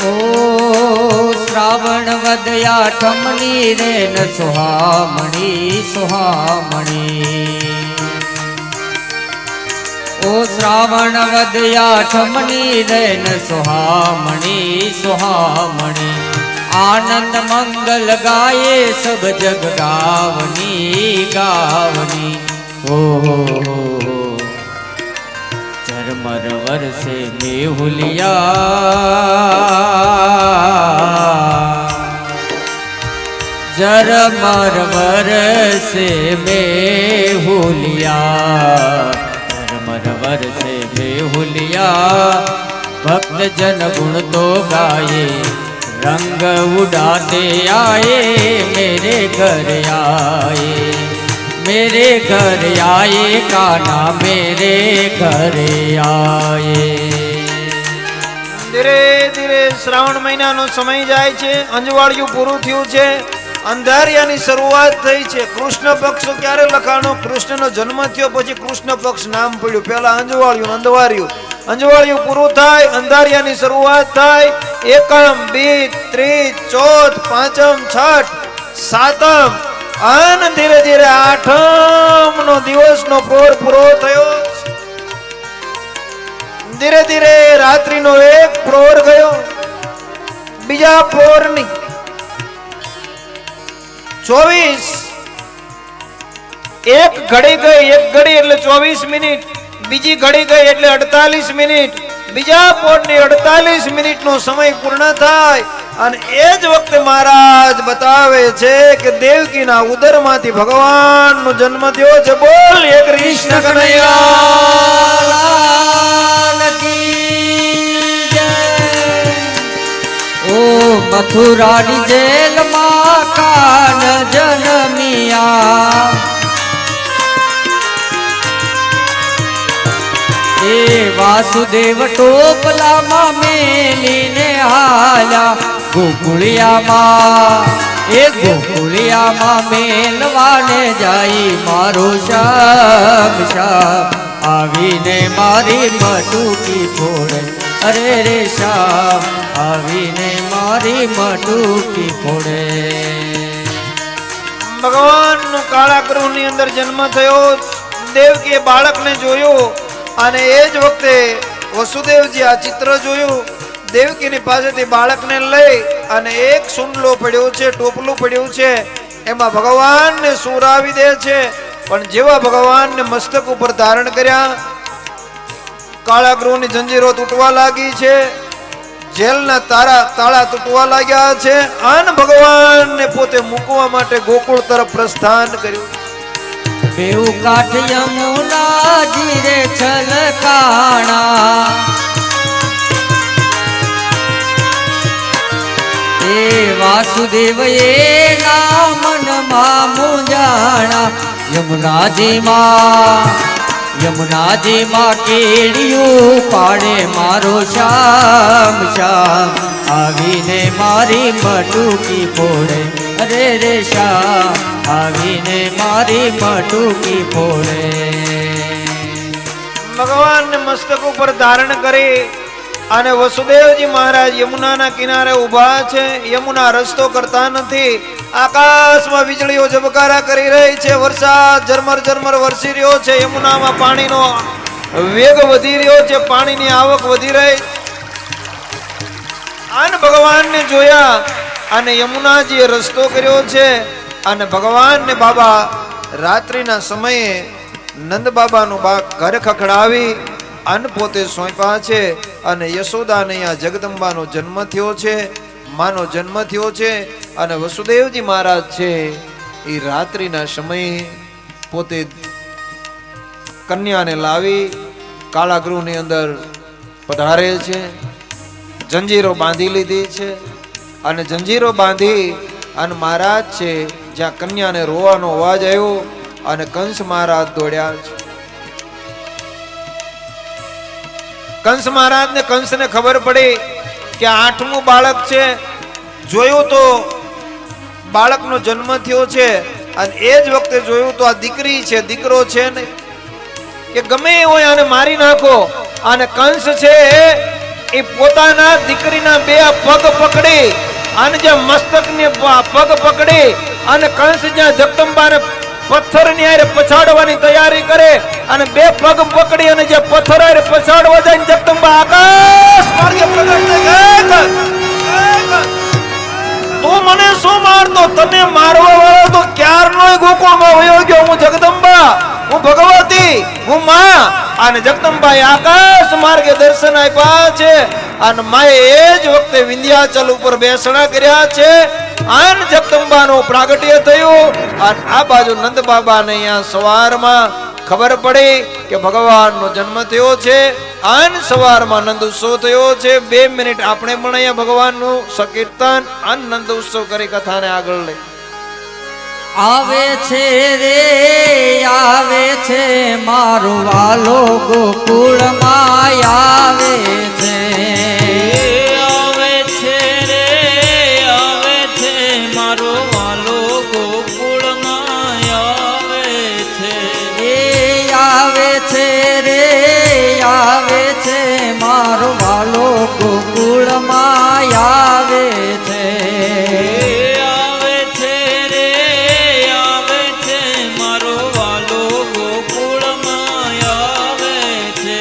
ઓ શ્રાવણ વદયા ઠમની રે ન સુહામણી સુહામણી ઓ શ્રાવણ વદયા ઠમની રે ન સુહામણી સુહામણી આનંદ મંગલ ગાયે સબ જગ ગાવની ગાવની ઓ झरमर वर्षे मेहुलिया झरमर वर्षे मेहुलिया झरमर वर्षे मेहुलिया भक्त जन गुण तो गाये रंग उड़ाते आए मेरे घर आए मेरे घर आए कान्हा मेरे घर आए। धीरे धीरे श्रावण महीना नो समय जाय छे अंजवाळिયું પૂરું થયું છે અંધારિયાની શરૂઆત થઈ છે કૃષ્ણ પક્ષ ક્યારે લખાણો કૃષ્ણનો જન્મ થયો પછી કૃષ્ણ પક્ષ નામ પડ્યું પહેલા અંજવાળિયું અંજવાળિયું પૂરું થાય અંધારિયાની શરૂઆત થાય એકમ બીજ ત્રીજ ચોથ પાંચમ છઠ સાતમ અને ધીરે ધીરે આઠમ નો દિવસ નો પ્રહર પૂરો થયો ધીરે ધીરે રાત્રિ નો એક પ્રહર ગયો બીજા પ્રહર ની 24 એક ઘડી ગઈ એક ઘડી એટલે 24 મિનિટ બીજી ઘડી ગઈ એટલે 48 મિનિટ બીજા પ્રહર ની 48 મિનિટ નો સમય પૂર્ણ થાય અને એ જ વખતે મહારાજ બતાવે છે કે દેવકીના ઉદરમાંથી ભગવાનનો જન્મ થયો છે બોલ હે કૃષ્ણ કનૈયા કી જય। ઓ મથુરાની જેલમાં કાન જન્મિયા એ વાસુદેવ ટોપલામાં મેલીને હાલ્યા ગોકુળિયામાં એ ગોકુળિયામાં મેલવાને જાય મારો શ્યામ શ્યામ આવીને મારી મટુકી ફોડે અરે રે શ્યામ આવીને મારી મટુકી ફોડે। ભગવાનનો કાળા ગૃહની અંદર જન્મ થયો દેવકીએ બાળકને જોયો અને એ જ વખતે વસુદેવજી આ ચિત્ર જોયું દેવકીની પાસેથી બાળકને લઈ અને એક સુંડલો પડ્યો છે ટોપલું પડ્યું છે એમાં ભગવાનને સુરાવી દે છે પણ જેવા ભગવાનને મસ્તક ઉપર ધારણ કર્યા કાળા ગૃહની જંજીરો તૂટવા લાગી છે જેલના તાળા તૂટવા લાગ્યા છે અને ભગવાનને પોતે મૂકવા માટે ગોકુળ તરફ પ્રસ્થાન કર્યું। બેઉ કાઠ યમુના જીરે છલકાણા એ વાસુદેવ એના મનમાં મૂંઝાણા યમુનાજીમાં કેડિયું પાડે મારો શ્યામ શ્યામ આવીને મારી મટુકી ફોડે અરે રે શ્યામ આવીને મારી મટુકી ફોડે। ભગવાનને મસ્તક ઉપર ધારણ કરી અને વસુદેવજી મહારાજ યમુનાના કિનારે ઊભા છે યમુના રસ્તો કરતા નથી આકાશમાં વીજળીઓ ઝબકારા કરી રહી છે વરસાદ ઝરમર ઝરમર વરસી રહ્યો છે યમુનામાં પાણીનો વેગ વધી રહ્યો છે પાણીની આવક વધી રહી અને ભગવાનને જોયા અને યમુનાજીએ રસ્તો કર્યો છે અને ભગવાનને બાબા રાત્રિના સમયે નંદ બાબાનું ઘર ખખડાવી અન્ન પોતે સોંપ્યા છે અને યશોદાને અહીંયા જગદંબાનો જન્મ થયો છે માનો જન્મ થયો છે અને વસુદેવજી મહારાજ છે એ રાત્રિના સમયે પોતે કન્યાને લાવી કાળા ગૃહની અંદર પધારે છે જંજીરો બાંધી લીધી છે અને જંજીરો બાંધી અને મહારાજ છે જ્યાં કન્યાને રોવાનો અવાજ આવ્યો અને કંસ મહારાજ દોડ્યા છે કંસ મહારાજને કંસને ખબર પડી કે આઠમું બાળક છે જોયું તો બાળકનો જન્મ થયો છે અને એ જ વખતે જોયું તો આ દીકરી છે દીકરો છે ને કે ગમે હોય આને મારી નાખો અને કંસ છે એ પોતાના દીકરીના બે પગ પકડી અને જે મસ્તકને પગ પકડી અને કંસ જ્યાં જગદંબાને પથ્થરની હારે પછાડવાની તૈયારી કરે અને બે પગ પકડી અને જે પથ્થર હારે પછાડવા જાય જગદંબા આકાશ માર્ગે પ્રગટ થઈ ગઈ. તું મને શું મારતો? તને મારવા વાળો તો ક્યારનોય ગોકુળમાં વયો ગયો. હું જગદંબા, હું ભગવતી, હું માં. અને જગદંબાએ આકાશ માર્ગે દર્શન આપ્યા છે અને માએ એ જ વખતે વિંધ્યાચલ ઉપર બેસણા કર્યા છે અને જગદંબાનું પ્રાગટ્ય થયું. અને આ બાજુ નંદ બાબાને અહીંયા સવારમાં ખબર પડી કે ભગવાનનો જન્મ થયો છે અને સવારમાં નંદ ઉત્સવ થયો છે. 2 મિનિટ આપણે પણ અહીંયા ભગવાનનું સંકીર્તન અને નંદ ઉત્સવ કરી કથાને આગળ લઈ. આવે છે રે આવે છે મારો વાલો ગોકુળમાં આવે છે. આવે છે રે આવે છે મારો વાલો ગોકુળમાં આવે છે. એ આવે છે રે આવે છે મારો વાલો ગોકુળમાં આવે છે. આવે છે રે આવે છે મારો વાલો ગોકુળમાં આવે છે.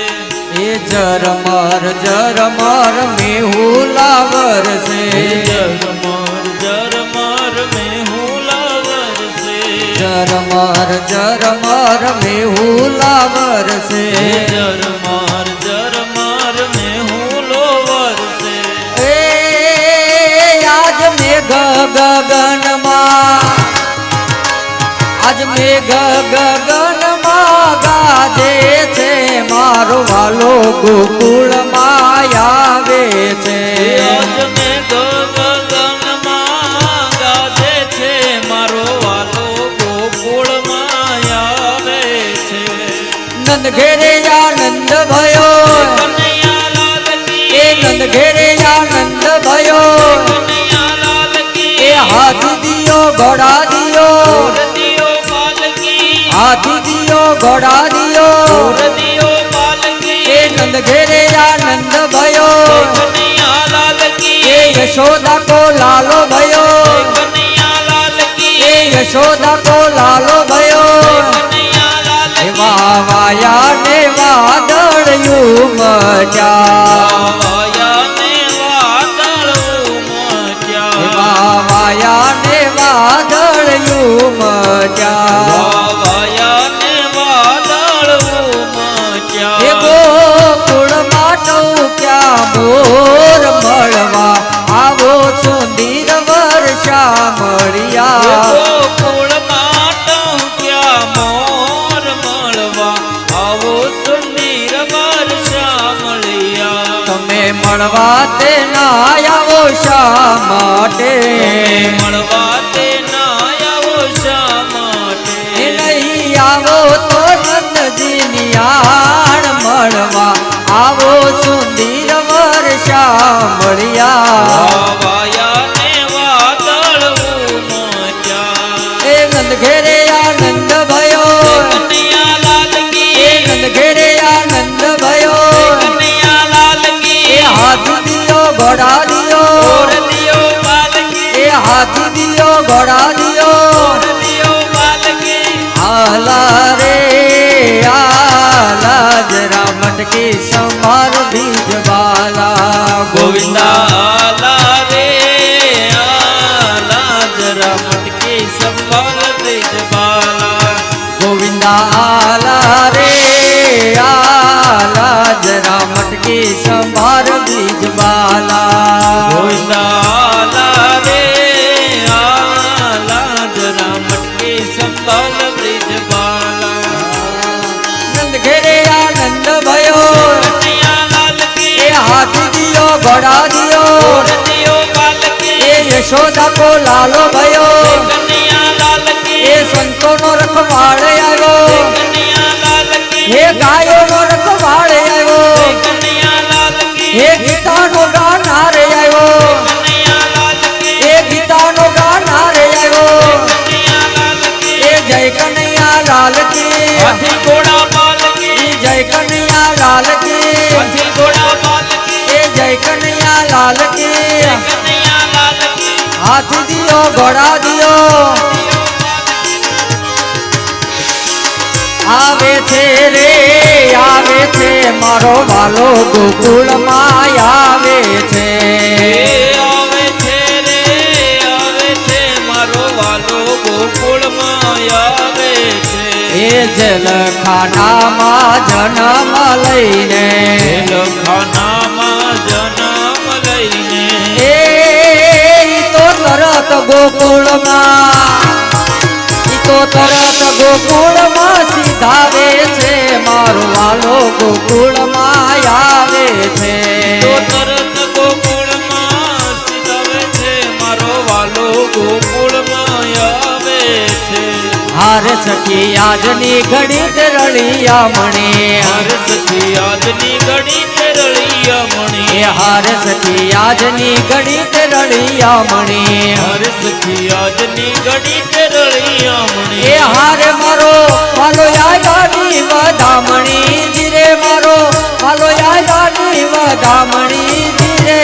એ ઝરમર ઝરમર મેહુલા વરસે. ઝરમર ઝરમર મેહુલા વરસે. ઝરમર ઝરમર મેહુલા વરસે. ઝરમર ઝરમર મેહુલો વરસે. એ આજ મેઘ ગગનમાં આજ મેઘ ગગનમાં ગાજે છે મારો વાલો ગોકુળમાં આવે છે. આજ મેઘ ગગનમાં ગાજે છે મારો વાલો ગોકુળમાં આવે છે. નંદ ઘેરે આનંદ ભયો. કનૈયાલાલ કી એ નંદ ઘેરે આનંદ ભયો. કનૈયાલાલ કી એ હાથી દિયો ઘોડા દિયો. રતિયો પાલકી હાથી દિયો ઘોડા દિયો. રતિયો પાલકી એ નંદ ઘેરે આનંદ ભયો. કનૈયાલાલ કી એ યશોદા કો લાલો ભયો. કનૈયાલાલ કી એ યશોદા કો લાલો ભયો. કનૈયાલાલ કી એવા વાયા ને વાદળયું મચ્યા. વાયા ને વાદળ ઉમટ્યા. એવા વાયા ને વાદળયું મચ્યા. વાયા ને વાદળ ઉમટ્યા. એ ગોકુળમાં ટૌક્યા મોર મળવા આવો સુંદર વર્ષા મળ્યા. ગોકુળમાં ટહુક્યા મોર મળવા આવો સુંદર વર્ષા મળ્યા. તમે મળવા તે ના આવો શા માટે? મળવા તે ના આવો શા માટે? એ નહીં આવો તો નંદજીની આણ મળવા આવો સુંદર વર્ષા મળ્યા. વાયા ને વાદળ ઉમટ્યા. એ નંદ ઘેરે આનંદ ભયો. કનૈયાલાલ એ કી નંદ ઘેરે આનંદ ભયો. કનૈયાલાલ કી એ હાથી દિયો ઘોડા દિયો. રતિયો પાલકી એ હાથી દિયો ઘોડા દિયો. રતિયો પાલકી આલા રે આલા જરા મટકી સંભાર બીજ બાલા. ગોવિંદા આલા રે આલા જરા મટકી સંભાળ બ્રિજ બાલા. ગોવિંદા આલા રે આલા જરા મટકી સંભાર બીજ બાલા. ગોવિંદા આલા રે આલા જરા મટકી સંભાળ બ્રિજ બાલા. નંદ ઘેરે આનંદ ભયો. કનૈયાલાલ કી એ હાથી દિયો ઘોડા દિયો. રતિયો પાલકી એ યશોદા કો લાલો ભયો. કનૈયાલાલ કી એ સંતોનો રખવાળ આવ્યો. કનૈયાલાલ કી હે ગાયોનો રખવાળ આવ્યો. કનૈયાલાલ કી હે ગીતાનો ગાનાર આવ્યો. કનૈયાલાલ કી હે ગીતાનો ગાનાર આવ્યો. કનૈયાલાલ કી એ જય કનૈયા લાલ કી. હાથી ઘોડા પાલકી એ જય કનૈયા લાલ કી. હાથી ઘોડા પાલકી એ જય હાથી દિયો ઘોડા દિયો આવે છે રે આવે છે મારો વાલો ગોકુળમાં આવે છે આવે છે રે આવે છે મારો વાલો ગોકુળમાં આવે છે એ જલખાનામાં જન્મ લઈને લખાનામાં જન્મ લઈને એ તો તરત ગોકુળમાં તો તરત ગોકુળમાં સીધાવે છે મારો વાલો ગોકુળમાં આવે છે તો તરત ગોકુળમાં સીધાવે છે મારો વાલો ગોકુળમાં આવે છે હાર સખી આજની ઘડી તે રળિયા મણી હાર સખી આજની ઘડી તે રળિયા મણી હાર સખી આજની ઘડી તે રળિયા મણી હાર સખી આજની ઘડી તે રળિયા મણી એ હારે મારો વાલો યાદાની વધામણી ધીરે મારો વાલો યાદાની વધામણી ધીરે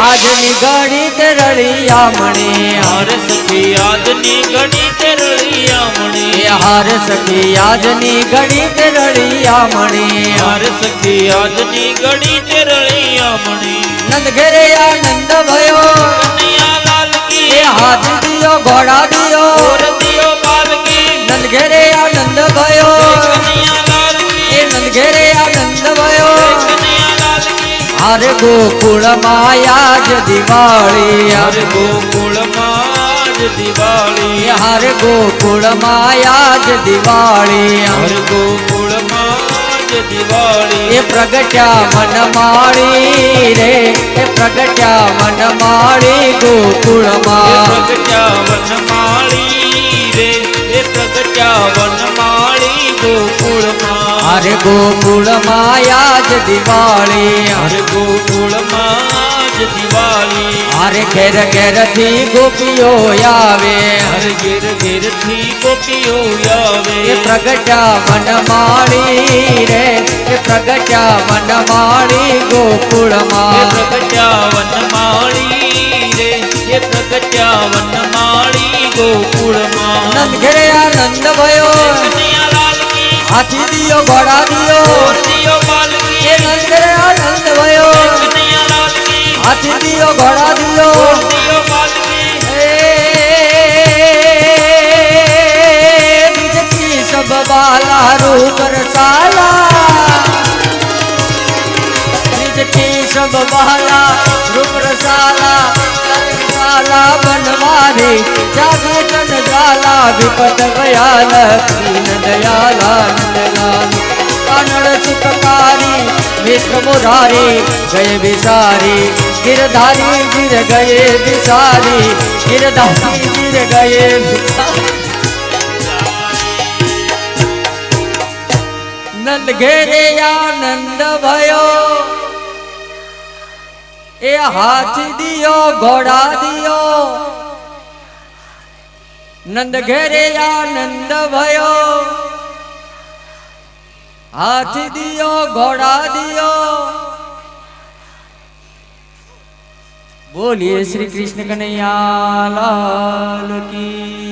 આજની ઘડી તે રળિયા મણી હાર સખી આજની ઘડી તે રળિયા મણી હાર સખી આજની ઘડી તે રળિયા મણી હાર સખી આજની ઘડી તે રળિયા મણી નંદ ઘેરે આનંદ ભયો કનૈયા લાલ કી એ હાથ દિયો ઘોડા દિયો ઓર દિયો બાલ કી નંદ ઘેરે આનંદ ભયો કનૈયા લાલ કી એ નંદ ઘેરે આનંદ ભયો કનૈયા લાલ કી હારે ગોકુળ માયા જ દિવાળી હર ગોકુળમાં જ દિવાળી હારે ગોકુળ માયા જ દિવાળી હર ગોકુળમાં જ દિવાળી એ પ્રગટ્યા મન માળી રે એ પ્રગટ્યા મન માળી ગોકુળમાં પ્રગટ્યા વનમાળી રે એ પ્રગટ્યા વનમાળી ગોકુળમાં હારે ગોકુળ માયા જ દિવાળી હર ગોકુળમાં જ દિવાળી હારે ઘેર ઘેર થી ગોપીઓ આવે હર ઘેર ઘેર થી ગોપીઓ આવે એ પ્રગટ્યા મન માળી રે એ પ્રગટ્યા મન માળી એ ગોકુળમાં પ્રગટ્યા વનમાળી રે એ પ્રગટ્યા વનમાળી ગોકુળમાં નંદ ઘેરે આનંદ ભયો કનૈયા લાલ કી હાથી દિયો ઘોડા દિયો ઓર દિયો બાલ કી એ નંદ ઘેરે આનંદ ભયો કનૈયા લાલ કી હાથી દિયો ઘોડા દિયો ઓર દિયો બાલ કી બીજથી સબ બાલા રૂપ રસાલા બીજથી સબ બાલા રૂપ રસાલા બનવારી જાગે તન જાલા વિપત ભયાલ દીન દયાલા નંદલાલ કાનડ સુખકારી વિશ્વ મુરારી ગયે વિસારી ગિરધારી ગિર ગયે વિસારી ગિરધારી ગિર ગયે નંદ ઘેરે આનંદ ભયો એ હાથી દિયો ઘોડા દિયો નંદ ઘેરે આનંદ ભયો હાથી દિયો ઘોડા દિયો બોલીએ શ્રી કૃષ્ણ કનૈયા લાલ કી